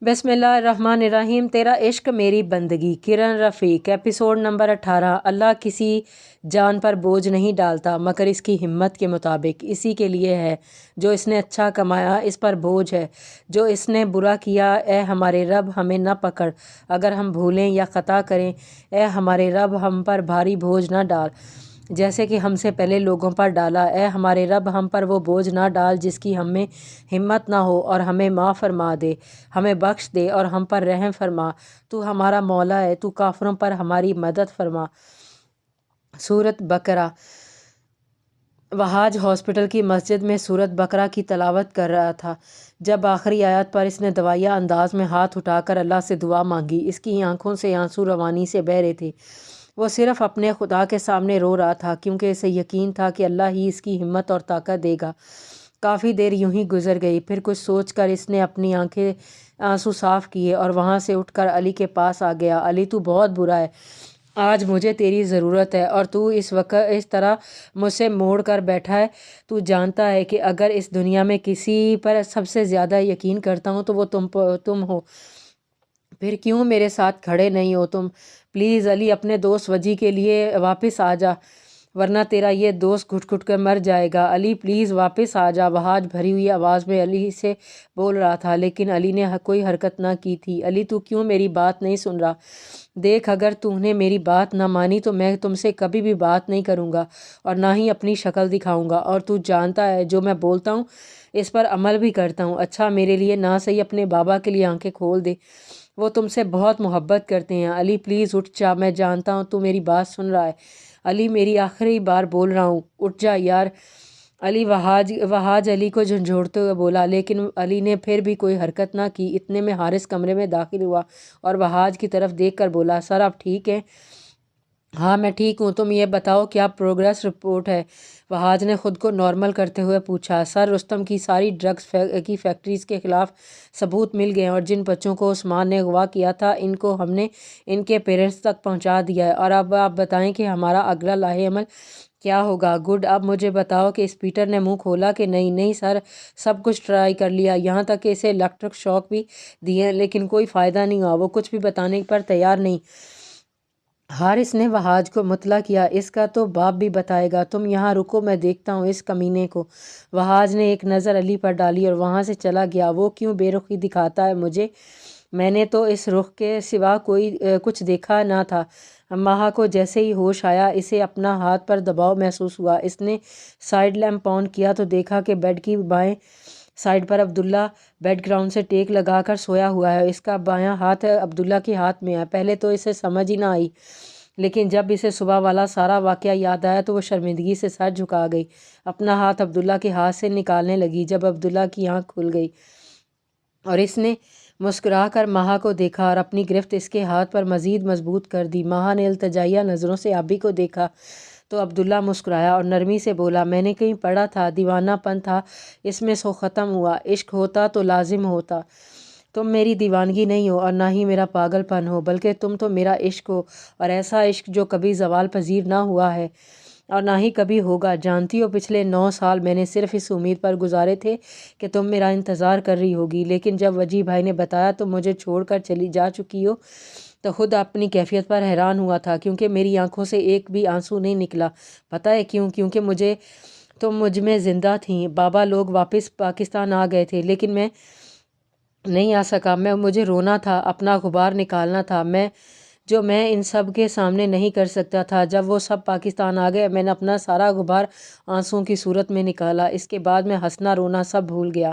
بسم اللہ الرحمن الرحیم۔ تیرا عشق میری بندگی، کرن رفیق۔ Episode number 18۔ اللہ کسی جان پر بوجھ نہیں ڈالتا مگر اس کی ہمت کے مطابق۔ اسی کے لیے ہے جو اس نے اچھا کمایا اس پر بوجھ ہے، جو اس نے برا کیا اے ہمارے رب ہمیں نہ پکڑ، اگر ہم بھولیں یا خطا کریں اے ہمارے رب ہم پر بھاری بوجھ نہ ڈال جیسے کہ ہم سے پہلے لوگوں پر ڈالا، اے ہمارے رب ہم پر وہ بوجھ نہ ڈال جس کی ہم میں ہمت نہ ہو، اور ہمیں معاف فرما دے، ہمیں بخش دے اور ہم پر رحم فرما۔ تو ہمارا مولا ہے، تو کافروں پر ہماری مدد فرما۔ سورۃ بقرہ۔ وحاج ہاسپٹل کی مسجد میں سورۃ بقرہ کی تلاوت کر رہا تھا جب آخری آیت پر اس نے دوائیہ انداز میں ہاتھ اٹھا کر اللہ سے دعا مانگی۔ اس کی آنکھوں سے آنسو روانی سے بہہ رہے تھے۔ وہ صرف اپنے خدا کے سامنے رو رہا تھا کیونکہ اسے یقین تھا کہ اللہ ہی اس کی ہمت اور طاقت دے گا۔ کافی دیر یوں ہی گزر گئی، پھر کچھ سوچ کر اس نے اپنی آنکھیں آنسو صاف کیے اور وہاں سے اٹھ کر علی کے پاس آ گیا۔ علی تو بہت برا ہے، آج مجھے تیری ضرورت ہے اور تو اس وقت اس طرح مجھ سے موڑ کر بیٹھا ہے۔ تو جانتا ہے کہ اگر اس دنیا میں کسی پر سب سے زیادہ یقین کرتا ہوں تو وہ تم ہو، پھر کیوں میرے ساتھ کھڑے نہیں ہو تم؟ پلیز علی، اپنے دوست وجی کے لیے واپس آ جا ورنہ تیرا یہ دوست گھٹ گھٹ کر مر جائے گا۔ علی پلیز واپس آ جا، وحاج بھری ہوئی آواز میں علی سے بول رہا تھا، لیکن علی نے کوئی حرکت نہ کی تھی۔ علی تو کیوں میری بات نہیں سن رہا؟ دیکھ، اگر تو نے میری بات نہ مانی تو میں تم سے کبھی بھی بات نہیں کروں گا اور نہ ہی اپنی شکل دکھاؤں گا، اور تو جانتا ہے جو میں بولتا ہوں اس پر عمل بھی کرتا ہوں۔ اچھا، میرے لیے نہ صحیح اپنے بابا کے لیے آنکھیں کھول دے، وہ تم سے بہت محبت کرتے ہیں۔ علی پلیز اٹھ جا، میں جانتا ہوں تو میری بات سن رہا ہے۔ علی میری آخری بار بول رہا ہوں، اٹھ جا یار۔ علی وحاج علی کو جھنجھوڑتے ہوئے بولا، لیکن علی نے پھر بھی کوئی حرکت نہ کی۔ اتنے میں حارث کمرے میں داخل ہوا اور وحاج کی طرف دیکھ کر بولا، سر آپ ٹھیک ہیں؟ ہاں میں ٹھیک ہوں، تم یہ بتاؤ کیا پروگریس رپورٹ ہے؟ وحاج نے خود کو نارمل کرتے ہوئے پوچھا۔ سر، رستم کی ساری ڈرگز کی فیکٹریز کے خلاف ثبوت مل گئے ہیں اور جن بچوں کو عثمان نے اغوا کیا تھا ان کو ہم نے ان کے پیرنٹس تک پہنچا دیا ہے، اور اب آپ بتائیں کہ ہمارا اگلا لاہے عمل کیا ہوگا؟ گڈ، اب مجھے بتاؤ کہ اس پیٹر نے منہ کھولا کہ نہیں؟ نہیں سر، سب کچھ ٹرائی کر لیا، یہاں تک کہ اسے الیکٹرک شاک بھی دیے، لیکن کوئی فائدہ نہیں ہوا، وہ کچھ بھی بتانے پر تیار نہیں۔ حارث نے وحاج کو مطلع کیا، اس کا تو باپ بھی بتائے گا، تم یہاں رکو، میں دیکھتا ہوں اس کمینے کو۔ وحاج نے ایک نظر علی پر ڈالی اور وہاں سے چلا گیا۔ وہ کیوں بے رخی دکھاتا ہے مجھے؟ میں نے تو اس رخ کے سوا کچھ دیکھا نہ تھا۔ مہا کو جیسے ہی ہوش آیا اسے اپنا ہاتھ پر دباؤ محسوس ہوا۔ اس نے سائیڈ لیمپ آن کیا تو دیکھا کہ بیڈ کی بائیں سائیڈ پر عبداللہ بیڈ گراؤنڈ سے ٹیک لگا کر سویا ہوا ہے، اس کا بایاں ہاتھ عبداللہ کے ہاتھ میں ہے۔ پہلے تو اسے سمجھ ہی نہ آئی، لیکن جب اسے صبح والا سارا واقعہ یاد آیا تو وہ شرمندگی سے سر جھکا گئی، اپنا ہاتھ عبداللہ کے ہاتھ سے نکالنے لگی۔ جب عبداللہ کی آنکھ کھل گئی اور اس نے مسکرا کر مہا کو دیکھا اور اپنی گرفت اس کے ہاتھ پر مزید مضبوط کر دی، مہا نے التجائیہ نظروں سے آبی کو دیکھا تو عبداللہ مسکرایا اور نرمی سے بولا، میں نے کہیں پڑھا تھا دیوانہ پن تھا اس میں سو ختم ہوا، عشق ہوتا تو لازم ہوتا۔ تم میری دیوانگی نہیں ہو اور نہ ہی میرا پاگل پن ہو، بلکہ تم تو میرا عشق ہو، اور ایسا عشق جو کبھی زوال پذیر نہ ہوا ہے اور نہ ہی کبھی ہوگا۔ جانتی ہو پچھلے 9 سال میں نے صرف اس امید پر گزارے تھے کہ تم میرا انتظار کر رہی ہوگی، لیکن جب وجی بھائی نے بتایا تم مجھے چھوڑ کر چلی جا چکی ہو تو خود اپنی کیفیت پر حیران ہوا تھا، کیونکہ میری آنکھوں سے ایک بھی آنسو نہیں نکلا۔ پتہ ہے کیوں؟ کیونکہ تم مجھ میں زندہ تھیں۔ بابا لوگ واپس پاکستان آ گئے تھے لیکن میں نہیں آ سکا۔ مجھے رونا تھا، اپنا غبار نکالنا تھا، جو میں ان سب کے سامنے نہیں کر سکتا تھا۔ جب وہ سب پاکستان آ گئے میں نے اپنا سارا غبار آنسوؤں کی صورت میں نکالا۔ اس کے بعد میں ہنسنا رونا سب بھول گیا۔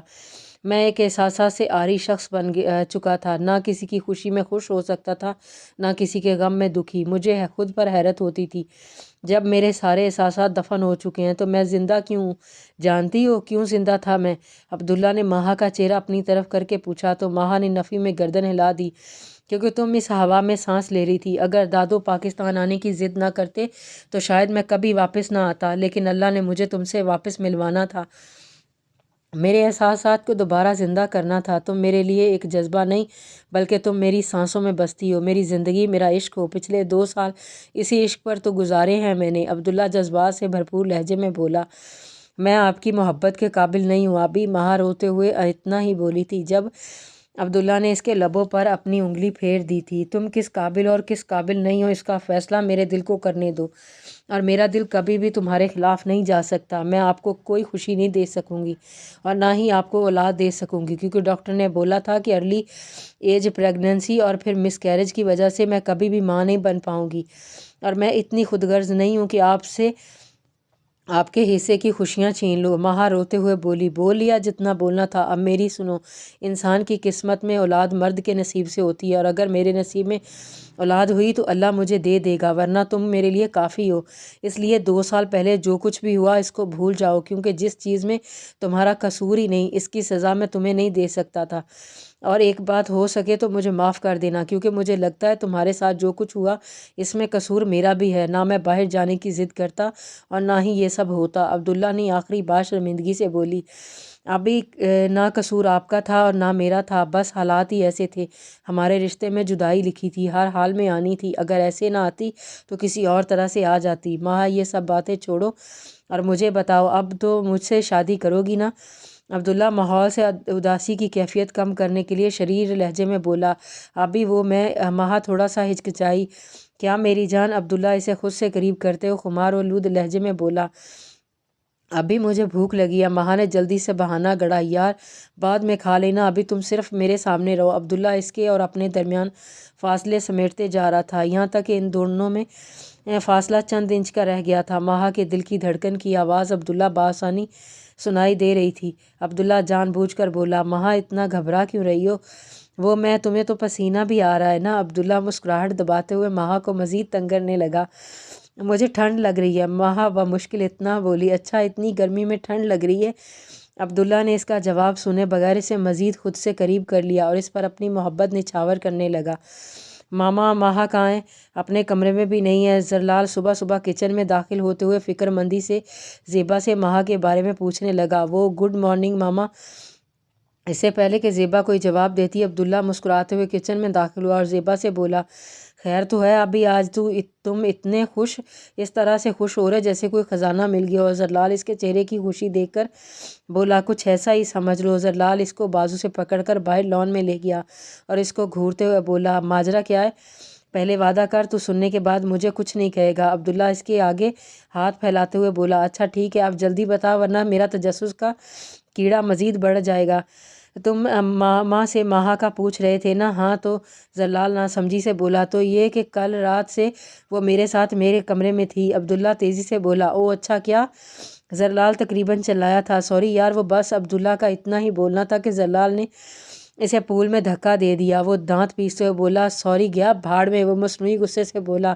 میں ایک احساسات سے عاری شخص بن چکا تھا، نہ کسی کی خوشی میں خوش ہو سکتا تھا نہ کسی کے غم میں دکھی۔ مجھے خود پر حیرت ہوتی تھی، جب میرے سارے احساسات دفن ہو چکے ہیں تو میں زندہ کیوں ہوں؟ جانتی ہو کیوں زندہ تھا میں؟ عبداللہ نے مہا کا چہرہ اپنی طرف کر کے پوچھا تو مہا نے نفی میں گردن ہلا دی، کیونکہ تم اس ہوا میں سانس لے رہی تھی۔ اگر دادو پاکستان آنے کی ضد نہ کرتے تو شاید میں کبھی واپس نہ آتا، لیکن اللہ نے مجھے تم سے واپس ملوانا تھا، میرے احساسات کو دوبارہ زندہ کرنا تھا۔ تم میرے لیے ایک جذبہ نہیں بلکہ تم میری سانسوں میں بستی ہو، میری زندگی میرا عشق ہو۔ پچھلے 2 سال اسی عشق پر تو گزارے ہیں میں نے۔ عبداللہ جذبات سے بھرپور لہجے میں بولا، میں آپ کی محبت کے قابل نہیں ہوں ابھی۔ مہا روتے ہوئے اتنا ہی بولی تھی، جب عبداللہ نے اس کے لبوں پر اپنی انگلی پھیر دی تھی۔ تم کس قابل اور کس قابل نہیں ہو اس کا فیصلہ میرے دل کو کرنے دو، اور میرا دل کبھی بھی تمہارے خلاف نہیں جا سکتا۔ میں آپ کو کوئی خوشی نہیں دے سکوں گی اور نہ ہی آپ کو اولاد دے سکوں گی، کیونکہ ڈاکٹر نے بولا تھا کہ ارلی ایج پریگننسی اور پھر مس کیریج کی وجہ سے میں کبھی بھی ماں نہیں بن پاؤں گی، اور میں اتنی خود غرض نہیں ہوں کہ آپ سے آپ کے حصے کی خوشیاں چھین لو۔ مہا روتے ہوئے بولی، بول لیا جتنا بولنا تھا، اب میری سنو۔ انسان کی قسمت میں اولاد مرد کے نصیب سے ہوتی ہے، اور اگر میرے نصیب میں اولاد ہوئی تو اللہ مجھے دے دے گا، ورنہ تم میرے لیے کافی ہو۔ اس لیے 2 سال پہلے جو کچھ بھی ہوا اس کو بھول جاؤ، کیونکہ جس چیز میں تمہارا قصور ہی نہیں، اس کی سزا میں تمہیں نہیں دے سکتا تھا۔ اور ایک بات، ہو سکے تو مجھے معاف کر دینا، کیونکہ مجھے لگتا ہے تمہارے ساتھ جو کچھ ہوا اس میں قصور میرا بھی ہے۔ نہ میں باہر جانے کی ضد کرتا اور نہ ہی یہ سب ہوتا۔ عبداللہ نے آخری بات شرمندگی سے بولی، ابھی نہ قصور آپ کا تھا اور نہ میرا تھا، بس حالات ہی ایسے تھے۔ ہمارے رشتے میں جدائی لکھی تھی، ہر حال میں آنی تھی، اگر ایسے نہ آتی تو کسی اور طرح سے آ جاتی۔ ماں یہ سب باتیں چھوڑو اور مجھے بتاؤ، اب تو مجھ سے شادی کرو گی نا؟ عبداللہ ماحول سے اداسی کی کیفیت کم کرنے کے لیے شریر لہجے میں بولا، ابھی وہ میں ماہا تھوڑا سا ہچکچائی، کیا میری جان؟ عبداللہ اسے خود سے قریب کرتے ہوئے خمار و آلود لہجے میں بولا، ابھی مجھے بھوک لگی ہے۔ ماہا نے جلدی سے بہانہ گڑھا، یار بعد میں کھا لینا، ابھی تم صرف میرے سامنے رہو۔ عبداللہ اس کے اور اپنے درمیان فاصلے سمیٹتے جا رہا تھا، یہاں تک کہ ان دونوں میں فاصلہ چند انچ کا رہ گیا تھا۔ ماہا کے دل کی دھڑکن کی آواز عبداللہ بآسانی سنائی دے رہی تھی۔ عبداللہ جان بوجھ کر بولا، ماہا اتنا گھبرا کیوں رہی ہو؟ وہ میں تمہیں تو پسینہ بھی آ رہا ہے نا؟ عبداللہ مسکراہٹ دباتے ہوئے ماہا کو مزید تنگ کرنے لگا، مجھے ٹھنڈ لگ رہی ہے۔ ماہا بمشکل اتنا بولی، اچھا اتنی گرمی میں ٹھنڈ لگ رہی ہے؟ عبداللہ نے اس کا جواب سنے بغیر اسے مزید خود سے قریب کر لیا اور اس پر اپنی محبت نچھاور کرنے لگا۔ ماما، ماہا کہاں ہے؟ اپنے کمرے میں بھی نہیں ہے؟ زرلال صبح صبح کچن میں داخل ہوتے ہوئے فکر مندی سے زیبا سے ماہا کے بارے میں پوچھنے لگا۔ وہ گڈ مارننگ ماما۔ اس سے پہلے کہ زیبا کوئی جواب دیتی، عبداللہ مسکراتے ہوئے کچن میں داخل ہوا اور زیبا سے بولا، خیر تو ہے ابھی؟ آج تم اتنے خوش، اس طرح سے خوش ہو رہے جیسے کوئی خزانہ مل گیا ہو۔ زرلال اس کے چہرے کی خوشی دیکھ کر بولا، کچھ ایسا ہی سمجھ لو۔ زرلال اس کو بازو سے پکڑ کر باہر لان میں لے گیا اور اس کو گھورتے ہوئے بولا، ماجرا کیا ہے؟ پہلے وعدہ کر تو سننے کے بعد مجھے کچھ نہیں کہے گا۔ عبداللہ اس کے آگے ہاتھ پھیلاتے ہوئے بولا، اچھا ٹھیک ہے، اب جلدی بتا ورنہ میرا تجسس کا کیڑا مزید بڑھ جائے گا۔ تم ماں سے ماہا کا پوچھ رہے تھے نا؟ ہاں تو؟ زرلال ناسمجھی سے بولا، تو یہ کہ کل رات سے وہ میرے ساتھ میرے کمرے میں تھی۔ عبداللہ تیزی سے بولا، او اچھا، کیا؟ زرلال تقریباً چلایا تھا، سوری یار وہ بس۔ عبداللہ کا اتنا ہی بولنا تھا کہ زرلال نے اسے پول میں دھکا دے دیا۔ وہ دانت پیستے ہوئے بولا، سوری گیا بھاڑ میں۔ وہ مصنوعی غصے سے بولا،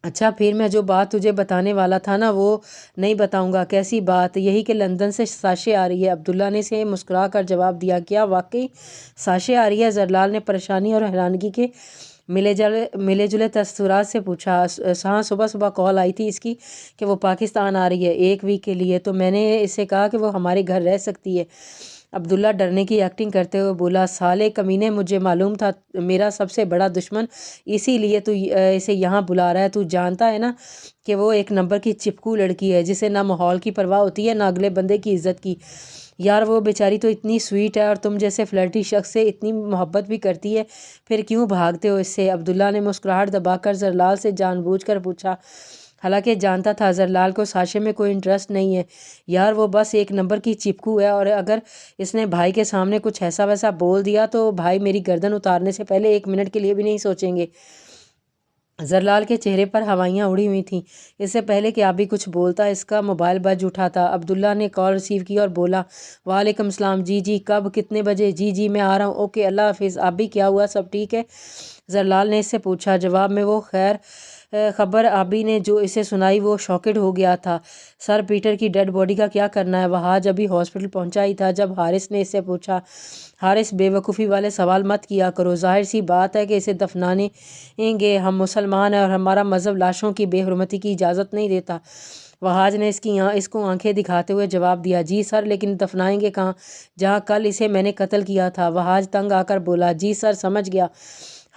اچھا پھر میں جو بات تجھے بتانے والا تھا نا وہ نہیں بتاؤں گا۔ کیسی بات؟ یہی کہ لندن سے ساشے آ رہی ہے۔ عبداللہ نے اسے مسکرا کر جواب دیا، کیا واقعی ساشے آ رہی ہے؟ زرلال نے پریشانی اور حیرانگی کے ملے جلے تاثرات سے پوچھا۔ ہاں، صبح صبح کال آئی تھی اس کی کہ وہ پاکستان آ رہی ہے 1 ویک کے لیے، تو میں نے اسے کہا کہ وہ ہمارے گھر رہ سکتی ہے۔ عبداللہ ڈرنے کی ایکٹنگ کرتے ہوئے بولا، سالے کمینے، مجھے معلوم تھا میرا سب سے بڑا دشمن اسی لیے تو اسے یہاں بلا رہا ہے۔ تو جانتا ہے نا کہ وہ 1 نمبر کی چپکو لڑکی ہے، جسے نہ ماحول کی پرواہ ہوتی ہے نہ اگلے بندے کی عزت کی۔ یار وہ بیچاری تو اتنی سویٹ ہے اور تم جیسے فلرٹی شخص سے اتنی محبت بھی کرتی ہے، پھر کیوں بھاگتے ہو اس سے؟ عبداللہ نے مسکراہٹ دبا کر زرلال سے جان بوجھ کر پوچھا، حالانکہ جانتا تھا زرلال کو ساشے میں کوئی انٹرسٹ نہیں ہے۔ یار وہ بس 1 نمبر کی چپکو ہے، اور اگر اس نے بھائی کے سامنے کچھ ایسا ویسا بول دیا تو بھائی میری گردن اتارنے سے پہلے 1 منٹ کے لیے بھی نہیں سوچیں گے۔ زرلال کے چہرے پر ہوائیاں اڑی ہوئی تھیں۔ اس سے پہلے کہ آبی کچھ بولتا اس کا موبائل بج اٹھا تھا۔ عبداللہ نے کال ریسیو کی اور بولا، وعلیکم السلام، جی کب، کتنے بجے؟ جی میں آ رہا ہوں، اوکے اللہ حافظ۔ آبی کیا ہوا، سب ٹھیک ہے؟ زرلال نے اس سے پوچھا۔ جواب میں وہ خیر خبر آبی نے جو اسے سنائی وہ شاکڈ ہو گیا تھا۔ سر پیٹر کی ڈیڈ باڈی کا کیا کرنا ہے؟ وہاج ابھی ہاسپٹل پہنچا ہی تھا جب حارث نے اس سے پوچھا۔ حارث، بے وقوفی والے سوال مت کیا کرو، ظاہر سی بات ہے کہ اسے دفنانے گے، ہم مسلمان ہیں اور ہمارا مذہب لاشوں کی بے حرمتی کی اجازت نہیں دیتا۔ وہاج نے اس کو آنکھیں دکھاتے ہوئے جواب دیا، جی سر، لیکن دفنائیں گے کہاں؟ جہاں کل اسے میں نے قتل کیا تھا۔ وہاج تنگ آ کر بولا، جی سر سمجھ گیا۔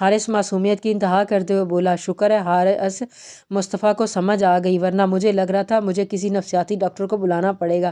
حارث معصومیت کی انتہا کرتے ہوئے بولا، شکر ہے حارث مصطفیٰ کو سمجھ آ گئی، ورنہ مجھے لگ رہا تھا مجھے کسی نفسیاتی ڈاکٹر کو بلانا پڑے گا۔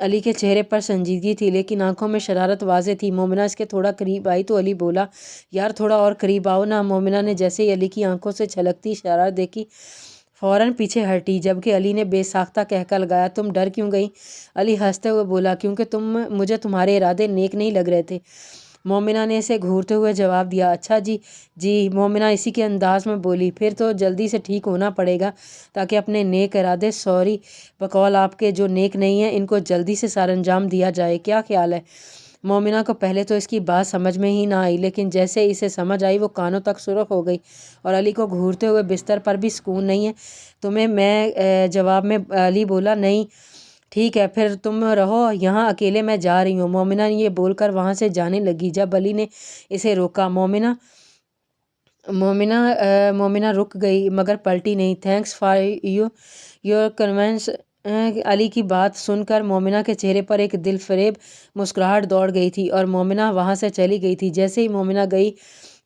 علی کے چہرے پر سنجیدگی تھی لیکن آنکھوں میں شرارت واضح تھی۔ مومنہ اس کے تھوڑا قریب آئی تو علی بولا، یار تھوڑا اور قریب آؤ نا۔ مومنہ نے جیسے ہی علی کی آنکھوں سے چھلکتی شرارت دیکھی فوراً پیچھے ہٹی، جبکہ علی نے بے ساختہ کہکا لگایا، تم ڈر کیوں گئی؟ علی ہنستے ہوئے بولا، کیونکہ مجھے تمہارے ارادے نیک نہیں لگ رہے تھے۔ مومنہ نے اسے گھورتے ہوئے جواب دیا، اچھا جی جی۔ مومنہ اسی کے انداز میں بولی، پھر تو جلدی سے ٹھیک ہونا پڑے گا تاکہ اپنے نیک ارادے، سوری بقول آپ کے جو نیک نہیں ہیں، ان کو جلدی سے سر انجام دیا جائے۔ کیا خیال ہے؟ مومنہ کو پہلے تو اس کی بات سمجھ میں ہی نہ آئی، لیکن جیسے اسے سمجھ آئی وہ کانوں تک سرخ ہو گئی اور علی کو گھورتے ہوئے، بستر پر بھی سکون نہیں ہے تمہیں؟ میں جواب میں علی بولا، نہیں۔ ٹھیک ہے پھر تم رہو یہاں اکیلے، میں جا رہی ہوں۔ مومنہ نے یہ بول کر وہاں سے جانے لگی جب علی نے اسے روکا۔ مومنہ رک گئی مگر پلٹی نہیں۔ Thanks for your convenience. Ali کی بات سن کر مومنہ کے چہرے پر ایک دل فریب مسکراہٹ دوڑ گئی تھی اور مومنہ وہاں سے چلی گئی تھی۔ جیسے ہی مومنہ گئی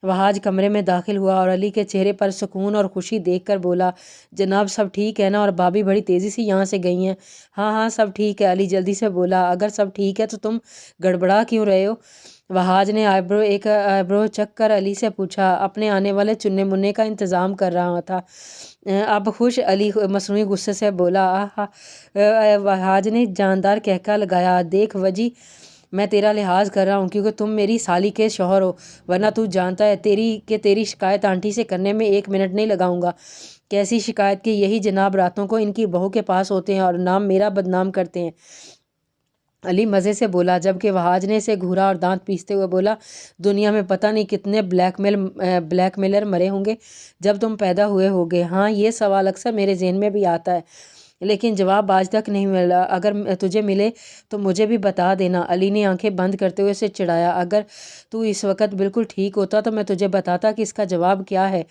وہاج کمرے میں داخل ہوا اور علی کے چہرے پر سکون اور خوشی دیکھ کر بولا، جناب سب ٹھیک ہے نا؟ اور بھابھی بڑی تیزی سے یہاں سے گئی ہیں؟ ہاں ہاں سب ٹھیک ہے، علی جلدی سے بولا۔ اگر سب ٹھیک ہے تو تم گڑبڑا کیوں رہے ہو؟ وہاج نے ایک آئیبرو چک کر علی سے پوچھا۔ اپنے آنے والے چننے مننے کا انتظام کر رہا تھا۔ اب خوش؟ علی مصنوعی غصے سے بولا۔ وہاج نے جاندار کہکا لگایا، دیکھ وجی، میں تیرا لحاظ کر رہا ہوں کیونکہ تم میری سالی کے شوہر ہو، ورنہ تو جانتا ہے تیری شکایت آنٹی سے کرنے میں 1 منٹ نہیں لگاؤں گا۔ کیسی شکایت؟ کہ یہی جناب راتوں کو ان کی بہو کے پاس ہوتے ہیں اور نام میرا بدنام کرتے ہیں۔ علی مزے سے بولا، جبکہ وہاج نے اسے گھورا اور دانت پیستے ہوئے بولا، دنیا میں پتہ نہیں کتنے بلیک میلر مرے ہوں گے جب تم پیدا ہوئے ہوگے۔ ہاں یہ سوال اکثر میرے ذہن میں بھی آتا ہے لیکن جواب آج تک نہیں ملا۔ اگر تجھے ملے تو مجھے بھی بتا دینا۔ علی نے آنکھیں بند کرتے ہوئے اسے چڑھایا، اگر تو اس وقت بالکل ٹھیک ہوتا تو میں تجھے بتاتا کہ اس کا جواب کیا ہے۔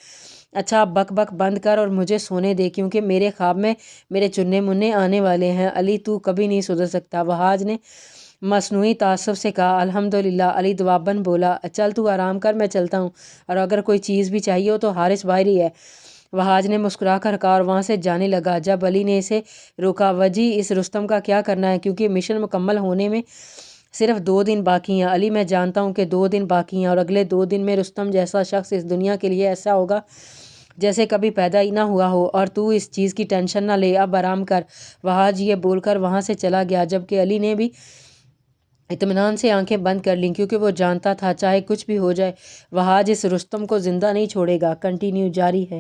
اچھا اب بک بک بند کر اور مجھے سونے دے کیونکہ میرے خواب میں میرے چننے مننے آنے والے ہیں۔ علی تو کبھی نہیں سدھر سکتا، وہاج نے مصنوعی تعصب سے کہا۔ الحمدللہ، علی دعابند بولا۔ چل تو آرام کر، میں چلتا ہوں، اور اگر کوئی چیز بھی چاہیے ہو تو حارث باہر ہی ہے۔ وہاج نے مسکرا کر کہا اور وہاں سے جانے لگا جب علی نے اسے روکا۔ وجی اس رستم کا کیا کرنا ہے؟ کیونکہ مشن مکمل ہونے میں صرف 2 دن باقی ہیں۔ علی میں جانتا ہوں کہ 2 دن باقی ہیں اور اگلے 2 دن میں رستم جیسا شخص اس دنیا کے لیے ایسا ہوگا جیسے کبھی پیدا ہی نہ ہوا ہو، اور تو اس چیز کی ٹینشن نہ لے، اب آرام کر۔ وہاج یہ بول کر وہاں سے چلا گیا جبکہ علی نے بھی اطمینان سے آنکھیں بند کر لیں کیونکہ وہ جانتا تھا چاہے کچھ بھی ہو جائے وہاج اس رستم کو زندہ نہیں چھوڑے گا۔ کنٹینیو جاری ہے۔